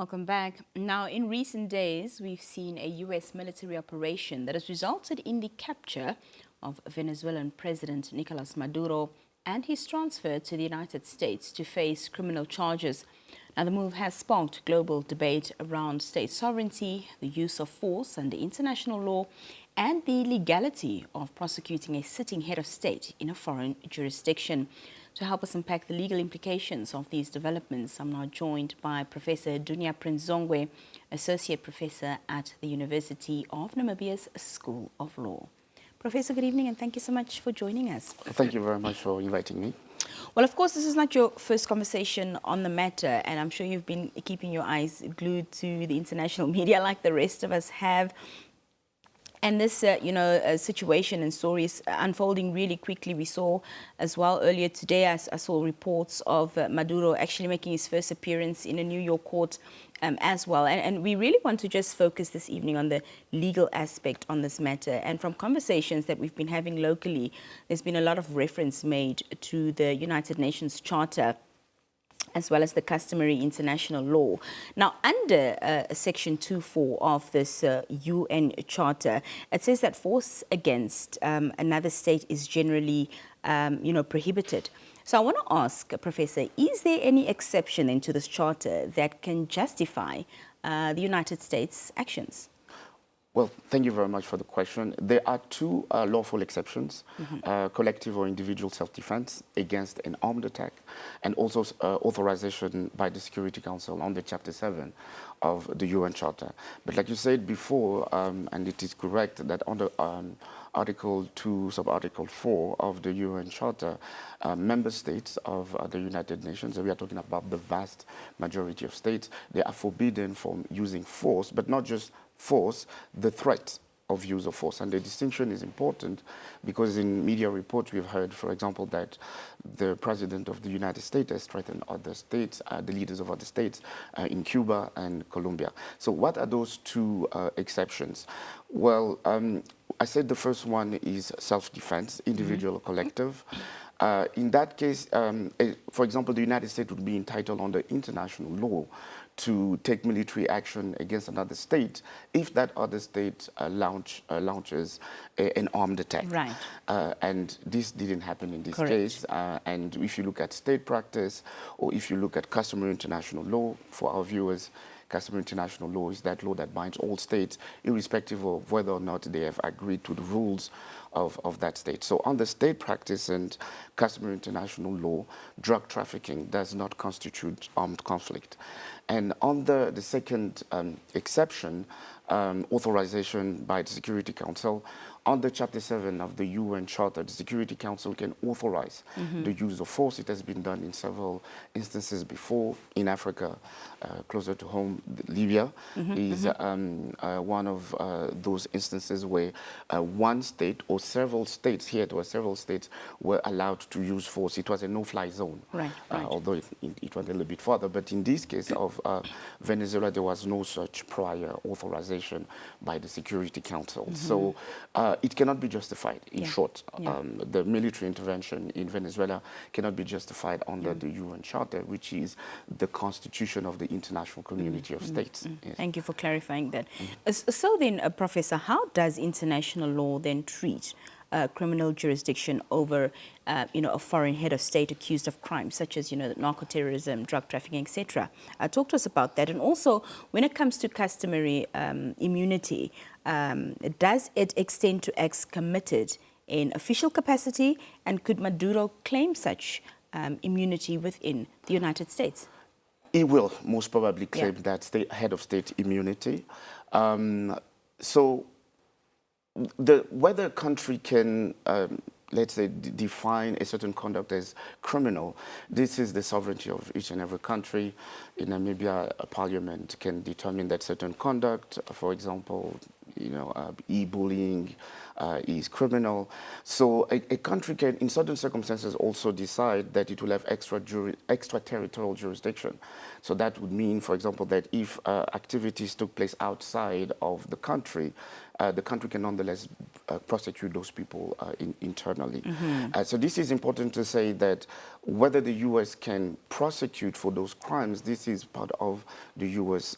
Welcome back. Now, in recent days, we've seen a U.S. military operation that has resulted in the capture of Venezuelan President Nicolás Maduro and his transfer to the United States to face criminal charges. Now, the move has sparked global debate around state sovereignty, the use of force under international law, and the legality of prosecuting a sitting head of state in a foreign jurisdiction. To help us unpack the legal implications of these developments, I'm now joined by Professor Dunia Zongwe, Associate Professor at the University of Namibia's School of Law. Professor, good evening, and thank you so much for joining us. Thank you very much for inviting me. Well, of course, this is not your first conversation on the matter, and I'm sure you've been keeping your eyes glued to the international media like the rest of us have. And this, situation and stories unfolding really quickly. We saw as well earlier today, I saw reports of Maduro actually making his first appearance in a New York court as well. And we really want to just focus this evening on the legal aspect on this matter. And from conversations that we've been having locally, there's been a lot of reference made to the United Nations Charter as well as the customary international law. Now, under Section 2.4 of this UN Charter, it says that force against another state is generally, prohibited. So I want to ask, Professor, is there any exception into this Charter that can justify the United States' actions? Well, thank you very much for the question. There are two lawful exceptions, collective or individual self-defense against an armed attack, and also authorization by the Security Council under Chapter 7 of the UN Charter. But like you said before, and it is correct that under Article 2, Sub-Article 4 of the UN Charter, member states of the United Nations, we are talking about the vast majority of states, they are forbidden from using force, but not just force, the threat of use of force. And the distinction is important because in media reports we've heard, for example, that the President of the United States has threatened other states, the leaders of other states in Cuba and Colombia. So what are those two exceptions? Well, I said the first one is self-defense, individual or collective. In that case, for example, the United States would be entitled under international law to take military action against another state if that other state launches an armed attack. Right. And this didn't happen in this case. And if you look at state practice, or if you look at customary international law, for our viewers, customary international law is that law that binds all states, irrespective of whether or not they have agreed to the rules of that state. So under state practice and customary international law, drug trafficking does not constitute armed conflict. And under the second exception, authorization by the Security Council, under Chapter 7 of the UN Charter, the Security Council can authorize the use of force. It has been done in several instances before. In Africa, closer to home, Libya is one of those instances where one state or several states, here it was several states, were allowed to use force. It was a no-fly zone, although it went a little bit further. But in this case of Venezuela, there was no such prior authorization by the Security Council. So it cannot be justified, in short. The military intervention in Venezuela cannot be justified under the UN Charter, which is the constitution of the international community of states. Yes. Thank you for clarifying that. So then, Professor, how does international law then treat criminal jurisdiction over, a foreign head of state accused of crimes such as, narco-terrorism, drug trafficking, etc.? Talk to us about that. And also, when it comes to customary immunity, does it extend to acts committed in official capacity, and could Maduro claim such immunity within the United States? He will most probably claim that head of state immunity. So whether a country can, let's say, define a certain conduct as criminal, this is the sovereignty of each and every country. In Namibia, a parliament can determine that certain conduct, for example, e-bullying is criminal. So a country can, in certain circumstances, also decide that it will have extraterritorial jurisdiction. So that would mean, for example, that if activities took place outside of the country, the country can nonetheless prosecute those people internally. So this is important to say that whether the U.S. can prosecute for those crimes, this is part of the U.S.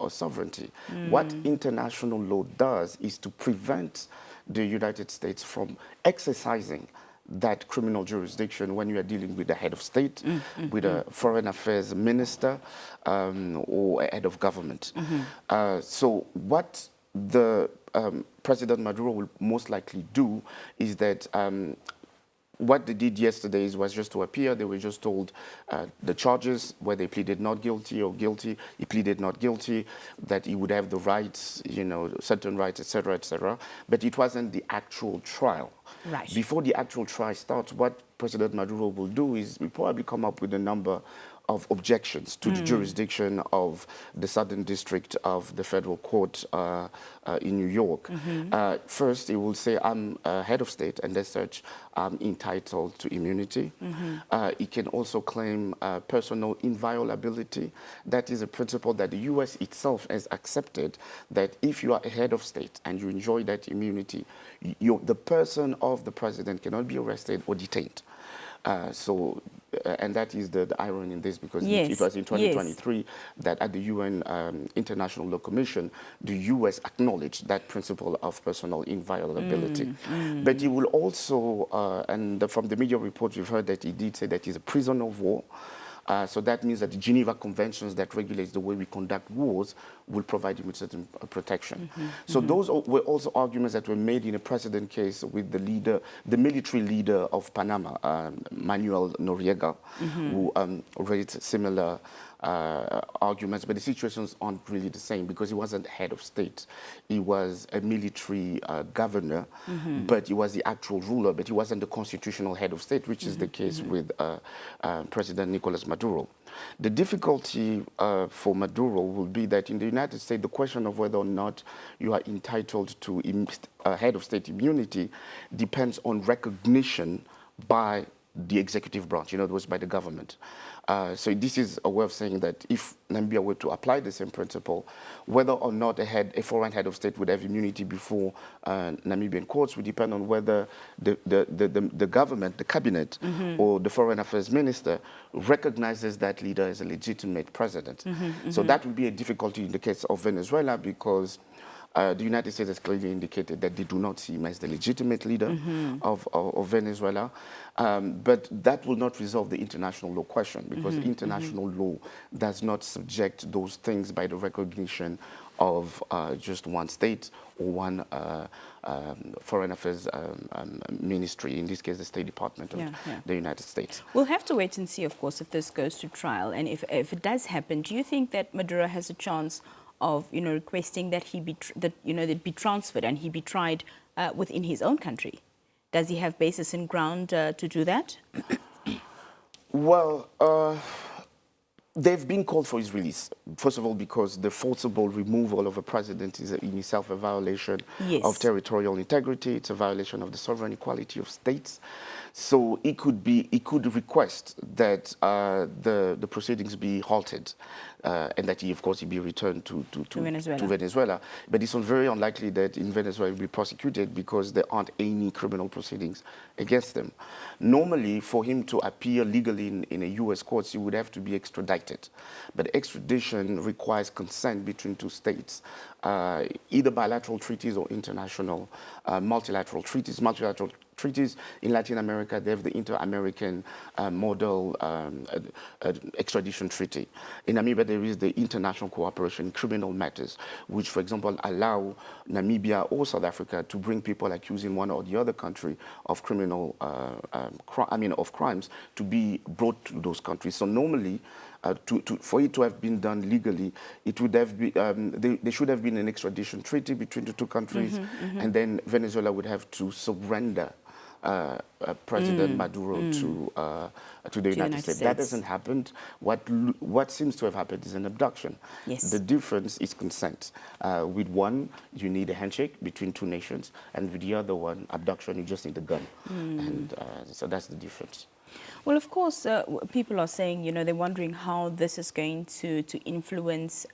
Sovereignty. What international law does is to prevent the United States from exercising that criminal jurisdiction when you are dealing with the head of state, with a foreign affairs minister, or a head of government. So what the President Maduro will most likely do is that what they did yesterday was just to appear. They were just told the charges, whether they pleaded not guilty or guilty. He pleaded not guilty, that he would have the rights, certain rights, etc., but it wasn't the actual trial. Right. Before the actual trial starts, what President Maduro will do is will probably come up with a number of objections to the jurisdiction of the Southern District of the Federal Court in New York. First, he will say, I'm head of state, and as such, I'm entitled to immunity. He can also claim personal inviolability. That is a principle that the U.S. itself has accepted, that if you are a head of state and you enjoy that immunity, the person of the president cannot be arrested or detained. And that is the irony in this, because it was in 2023 that at the UN International Law Commission, the US acknowledged that principle of personal inviolability. But he will also, and from the media reports we've heard that he did say that he's a prisoner of war. So that means that the Geneva Conventions that regulates the way we conduct wars will provide him with certain protection. So those were also arguments that were made in a precedent case with the military leader of Panama, Manuel Noriega, who raised similar arguments, but the situations aren't really the same, because he wasn't head of state. He was a military governor, but he was the actual ruler, but he wasn't the constitutional head of state, which is the case with President Nicolás Maduro. The difficulty for Maduro will be that in the United States, the question of whether or not you are entitled to head of state immunity depends on recognition by the executive branch, in other words, by the government. So this is a way of saying that if Namibia were to apply the same principle, whether or not a foreign head of state would have immunity before Namibian courts would depend on whether the government, the cabinet, or the foreign affairs minister recognizes that leader as a legitimate president. So that would be a difficulty in the case of Venezuela, because the United States has clearly indicated that they do not see him as the legitimate leader of Venezuela. But that will not resolve the international law question, because international law does not subject those things by the recognition of just one state or one foreign affairs ministry, in this case the State Department of the United States. We'll have to wait and see, of course, if this goes to trial. And if it does happen, do you think that Maduro has a chance of requesting that he be that be transferred and he be tried within his own country? Does he have basis and ground to do that? Well, they've been called for his release. First of all, because the forcible removal of a president is in itself a violation of territorial integrity. It's a violation of the sovereign equality of states. So he could request that the proceedings be halted, and that he, of course, be returned to Venezuela. But it's very unlikely that in Venezuela he will be prosecuted, because there aren't any criminal proceedings against them. Normally, for him to appear legally in a U.S. court, he would have to be extradited. But extradition requires consent between two states, either bilateral treaties or international multilateral treaties. Multilateral treaties in Latin America, they have the Inter-American Model Extradition Treaty. In Namibia, there is the International Cooperation in Criminal Matters, which, for example, allow Namibia or South Africa to bring people accused in one or the other country of criminal, of crimes, to be brought to those countries. So normally, for it to have been done legally, it would have been, there should have been an extradition treaty between the two countries, and then Venezuela would have to surrender President Maduro to the United States. That hasn't happened. What seems to have happened is an abduction. The difference is consent. With one, you need a handshake between two nations, and with the other one, abduction, you just need a gun. And so that's the difference. Well, of course, people are saying, they're wondering how this is going to influence,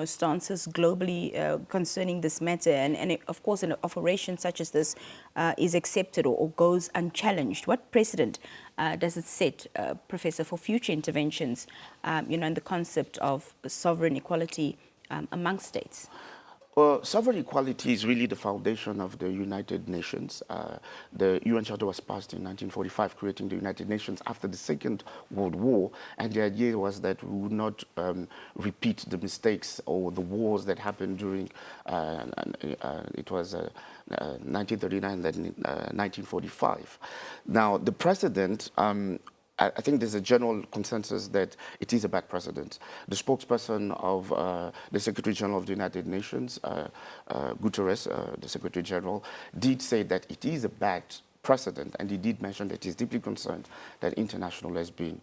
stances globally concerning this matter. And of course, an operation such as this is accepted or goes unchallenged. What precedent does it set, Professor, for future interventions, in the concept of sovereign equality amongst states? Well, sovereign equality is really the foundation of the United Nations. The UN Charter was passed in 1945, creating the United Nations after the Second World War. And the idea was that we would not repeat the mistakes or the wars that happened during, it was 1939 and then 1945. Now, the precedent, I think there's a general consensus that it is a bad precedent. The spokesperson of the Secretary General of the United Nations, Guterres, the Secretary General, did say that it is a bad precedent, and he did mention that he's deeply concerned that international law has been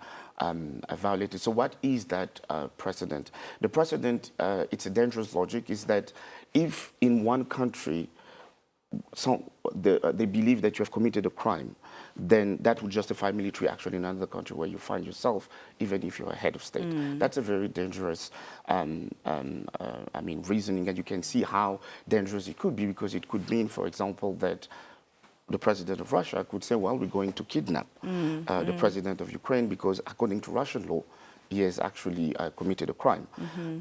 violated. So what is that precedent? The precedent, it's a dangerous logic, is that if in one country they believe that you have committed a crime, then that would justify military action in another country where you find yourself, even if you're a head of state. That's a very dangerous, reasoning, and you can see how dangerous it could be, because it could mean, for example, that the president of Russia could say, well, we're going to kidnap the president of Ukraine because, according to Russian law, he has actually committed a crime.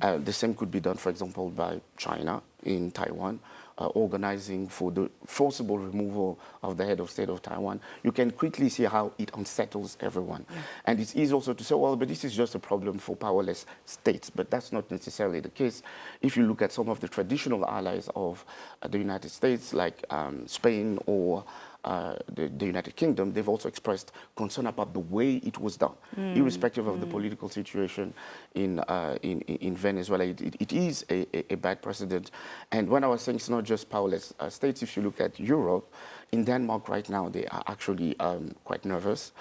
The same could be done, for example, by China in Taiwan, organizing for the forcible removal of the head of state of Taiwan. You can quickly see how it unsettles everyone. And it's easy also to say, well, but this is just a problem for powerless states. But that's not necessarily the case. If you look at some of the traditional allies of the United States, like Spain or the United Kingdom, they've also expressed concern about the way it was done, irrespective of the political situation in Venezuela. It is a bad precedent. And when I was saying it's not just powerless states, if you look at Europe, in Denmark right now, they are actually quite nervous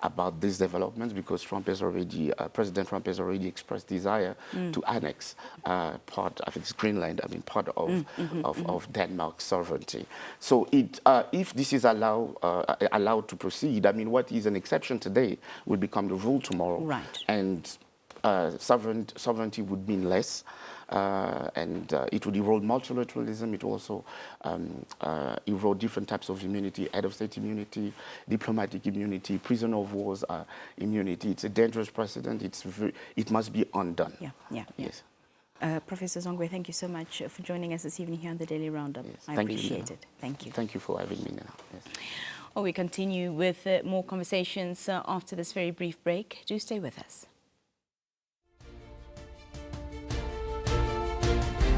about these developments, because President Trump has already expressed desire to annex part of its Greenland, part of Denmark's sovereignty. So if this is allowed to proceed, what is an exception today will become the rule tomorrow. Right. And sovereignty would mean less. It would erode multilateralism. It will also erode different types of immunity: head of state immunity, diplomatic immunity, prisoner of wars immunity. It's a dangerous precedent. It must be undone. Yeah. Yes. Professor Zongwe, thank you so much for joining us this evening here on the Daily Roundup. Yes. I appreciate it. Thank you. Thank you for having me now. Yes. Well, we continue with more conversations after this very brief break. Do stay with us.